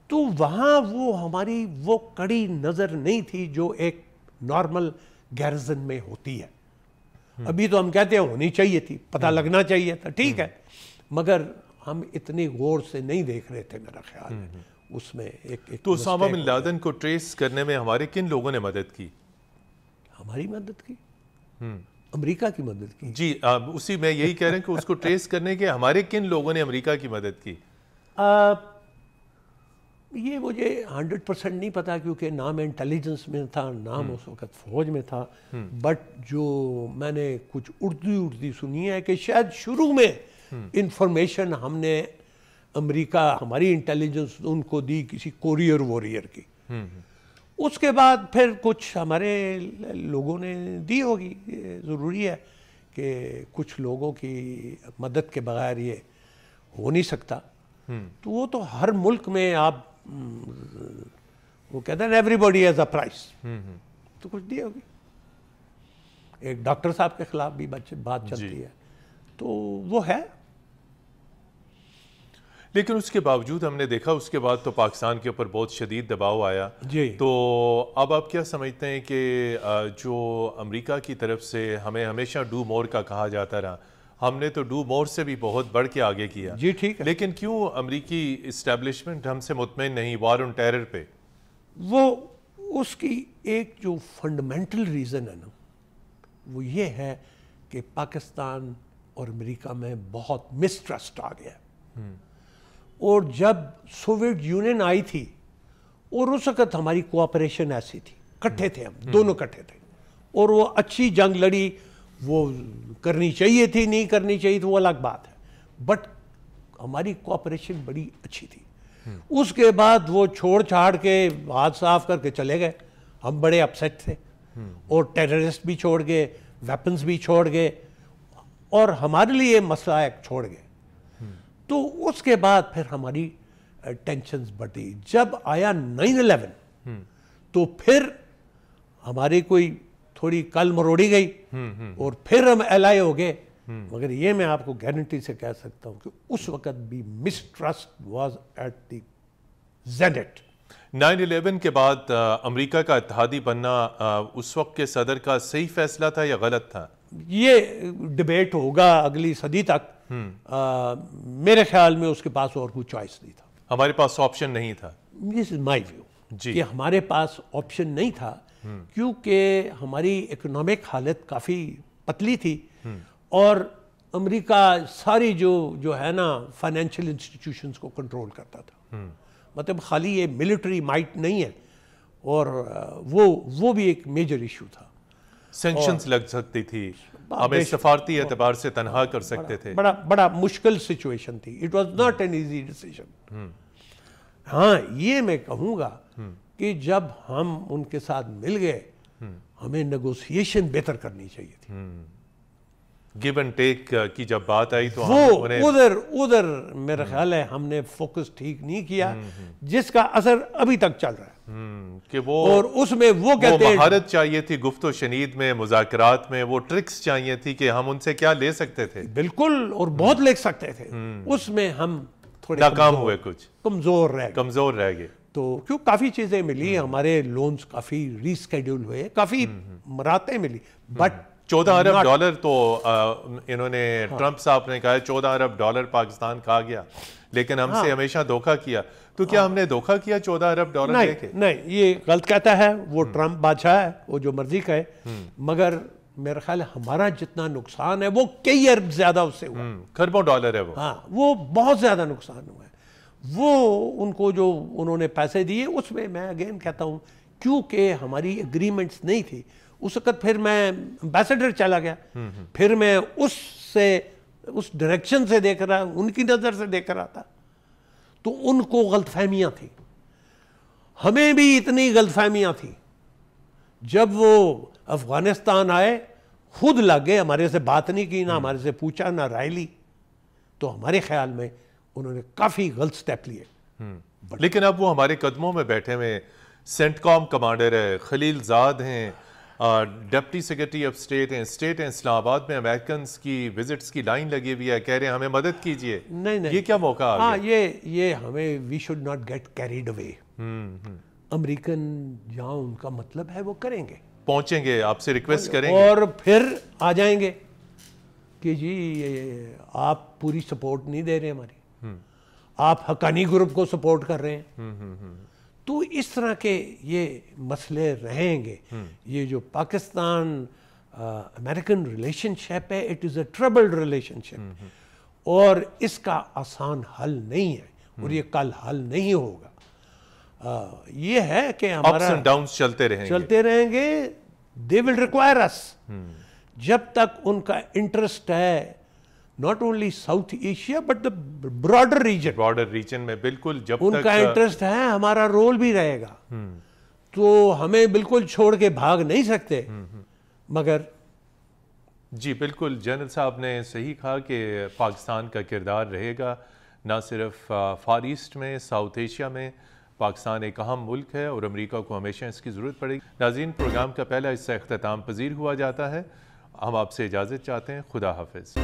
تو وہاں وہ ہماری وہ کڑی نظر نہیں تھی جو ایک نارمل گیرزن میں ہوتی ہے. ابھی تو ہم کہتے ہیں ہونی چاہیے تھی, پتہ لگنا چاہیے تھا, ٹھیک ہے, مگر ہم اتنی غور سے نہیں دیکھ رہے تھے میرا خیال ہے اس میں. ایک تو اسامہ بن لادن کو ٹریس کرنے میں ہمارے کن لوگوں نے مدد کی؟ ہماری مدد کی, امریکہ کی مدد کی. جی, اسی میں یہی کہہ رہے ہیں کہ اس کو ٹریس کرنے کے ہمارے کن لوگوں نے امریکہ کی مدد کی؟ یہ مجھے 100% نہیں پتا, کیونکہ نہ میں انٹیلیجنس میں تھا نہ میں اس وقت فوج میں تھا. بٹ جو میں نے کچھ اردو سنی ہے کہ شاید شروع میں انفارمیشن ہم نے امریکہ, ہماری انٹیلیجنس ان کو دی کسی کوریئر وارئر کی. اس کے بعد پھر کچھ ہمارے لوگوں نے دی ہوگی. ضروری ہے کہ کچھ لوگوں کی مدد کے بغیر یہ ہو نہیں سکتا. تو وہ تو ہر ملک میں آپ وہ کہتے ہیں every body has a price, تو کچھ دی ہوگی. ایک ڈاکٹر صاحب کے خلاف بھی بات چلتی ہے, تو وہ ہے. لیکن اس کے باوجود ہم نے دیکھا اس کے بعد تو پاکستان کے اوپر بہت شدید دباؤ آیا. تو اب آپ کیا سمجھتے ہیں کہ جو امریکہ کی طرف سے ہمیں ہمیشہ ڈو مور کا کہا جاتا رہا, ہم نے تو ڈو مور سے بھی بہت بڑھ کے آگے کیا. جی ٹھیک ہے. لیکن کیوں امریکی اسٹیبلشمنٹ ہم سے مطمئن نہیں وار آن ٹیرر پہ؟ وہ اس کی ایک جو فنڈامنٹل ریزن ہے نا, وہ یہ ہے کہ پاکستان اور امریکہ میں بہت مسٹرسٹ آ گیا. اور جب سوویت یونین آئی تھی اور اس وقت ہماری کوآپریشن ایسی تھی, کٹھے تھے ہم دونوں کٹھے تھے, اور وہ اچھی جنگ لڑی. وہ کرنی چاہیے تھی نہیں کرنی چاہیے تھی وہ الگ بات ہے, بٹ ہماری کوآپریشن بڑی اچھی تھی. اس کے بعد وہ چھوڑ چھاڑ کے ہاتھ صاف کر کے چلے گئے. ہم بڑے اپسیٹ تھے, اور ٹیررسٹ بھی چھوڑ گئے, ویپنز بھی چھوڑ گئے, اور ہمارے لیے مسئلہ ایک چھوڑ گئے. تو اس کے بعد پھر ہماری ٹینشنز بڑھی. جب آیا 9/11 تو پھر ہماری کوئی تھوڑی کل مروڑی گئی, اور پھر ہم ایلائی ہو گئے. مگر یہ میں آپ کو گارنٹی سے کہہ سکتا ہوں کہ اس وقت بھی مسٹرسٹ واز ایٹ دی زینٹ. 9/11 کے بعد امریکہ کا اتحادی بننا اس وقت کے صدر کا صحیح فیصلہ تھا یا غلط تھا؟ یہ ڈیبیٹ ہوگا اگلی صدی تک. میرے خیال میں اس کے پاس اور کوئی چوائس نہیں تھا. ہمارے پاس آپشن نہیں تھا. دس از مائی ویو کہ ہمارے پاس آپشن نہیں تھا, کیونکہ ہماری اکنامک حالت کافی پتلی تھی, اور امریکہ ساری جو ہے نا فائنینشیل انسٹیٹیوشنز کو کنٹرول کرتا تھا. مطلب خالی یہ ملٹری مائٹ نہیں ہے, اور وہ بھی ایک میجر ایشو تھا. سینکشنز لگ سکتی تھی, ہمیں سفارتی اعتبار سے تنہا کر سکتے تھے. بڑا مشکل سچویشن تھی. It was not an easy decision. ہاں یہ میں کہوں گا کہ جب ہم ان کے ساتھ مل گئے, ہمیں نیگوسیشن بہتر کرنی چاہیے تھی. گیو اینڈ ٹیک کی جب بات آئی تو وہ ادھر میرا خیال ہے ہم نے فوکس ٹھیک نہیں کیا, جس کا اثر ابھی تک چل رہا ہے. کہ وہ اور اس میں وہ کہتے ہیں مہارت چاہیے تھی گفت و شنید میں, مذاکرات میں, وہ ٹرکس چاہیے تھی کہ ہم ان سے کیا لے سکتے تھے. بالکل, اور بہت لے سکتے تھے. اس میں ہم تھوڑے ناکام ہوئے, کچھ کمزور رہ گئے. تو کیوں کافی چیزیں ملی, ہمارے لونز کافی ری اسکیڈول ہوئے, کافی مراتیں ملی, بٹ $14 ارب تو انہوں نے ٹرمپ صاحب نے کہا $14 ارب پاکستان کھا گیا, لیکن ہم سے ہمیشہ دھوکہ کیا. تو کیا ہم نے دھوکہ کیا $14 ارب دے کے؟ نہیں, یہ غلط کہتا ہے وہ ٹرمپ بادشاہ ہے, وہ جو مرضی کہے, مگر میرا خیال ہے ہمارا جتنا نقصان ہے وہ کئی ارب زیادہ اس سے ہوا. کھربوں ڈالر ہے وہ. ہاں, وہ بہت زیادہ نقصان ہوا ہے. وہ ان کو جو انہوں نے پیسے دیے اس میں میں اگین کہتا ہوں, کیونکہ ہماری اگریمنٹس نہیں تھی, اس وقت پھر میں امبیسڈر چلا گیا، پھر میں اس ڈائریکشن سے دیکھ رہا، ان کی نظر سے دیکھ رہا تھا، تو ان کو غلط فہمیاں تھیں، ہمیں بھی اتنی غلط فہمیاں تھیں۔ جب وہ افغانستان آئے خود لگ گئے، ہمارے سے بات نہیں کی، نہ ہمارے سے پوچھا، نہ رائے لی، تو ہمارے خیال میں انہوں نے کافی غلط سٹیپ لیے۔ لیکن اب وہ ہمارے قدموں میں بیٹھے ہوئے سینٹ کام کمانڈر ہے، خلیل زاد ہیں، ڈپٹی سیکرٹری آف اسٹیٹ ہیں، اسٹیٹ ہیں اسلام آباد میں، امریکنز کی وزٹس کی لائن لگی ہوئی ہے، کہہ رہے ہیں ہمیں مدد کیجئے۔ نہیں یہ کیا موقع آ گیا؟ یہ ہمیں we should not get carried away. American جہاں ان کا مطلب ہے وہ کریں گے، پہنچیں گے، آپ سے ریکویسٹ کریں گے، اور پھر آ جائیں گے کہ جی آپ پوری سپورٹ نہیں دے رہے ہماری، آپ حقانی گروپ کو سپورٹ کر رہے ہیں۔ تو اس طرح کے یہ مسئلے رہیں گے۔ یہ جو پاکستان امریکن ریلیشن شپ ہے، it is a troubled relationship, اور اس کا آسان حل نہیں ہے، اور یہ کل حل نہیں ہوگا۔ یہ ہے کہ ہمارا اپس اینڈ ڈاؤنز چلتے رہیں گے، they will require us۔ جب تک ان کا انٹرسٹ ہے not only South Asia but the broader region میں بالکل، جب تک ان کا انٹرسٹ ہے، ہمارا رول بھی رہے گا۔ تو ہمیں بالکل چھوڑ کے بھاگ نہیں سکتے، مگر جی بالکل جنرل صاحب نے صحیح کہا کہ پاکستان کا کردار رہے گا نہ صرف فار ایسٹ میں، ساؤتھ ایشیا میں۔ پاکستان ایک اہم ملک ہے اور امریکہ کو ہمیشہ اس کی ضرورت پڑے گی۔ ناظرین، پروگرام کا پہلا حصہ اختتام پذیر ہوا جاتا ہے، ہم آپ سے اجازت چاہتے ہیں، خدا حافظ۔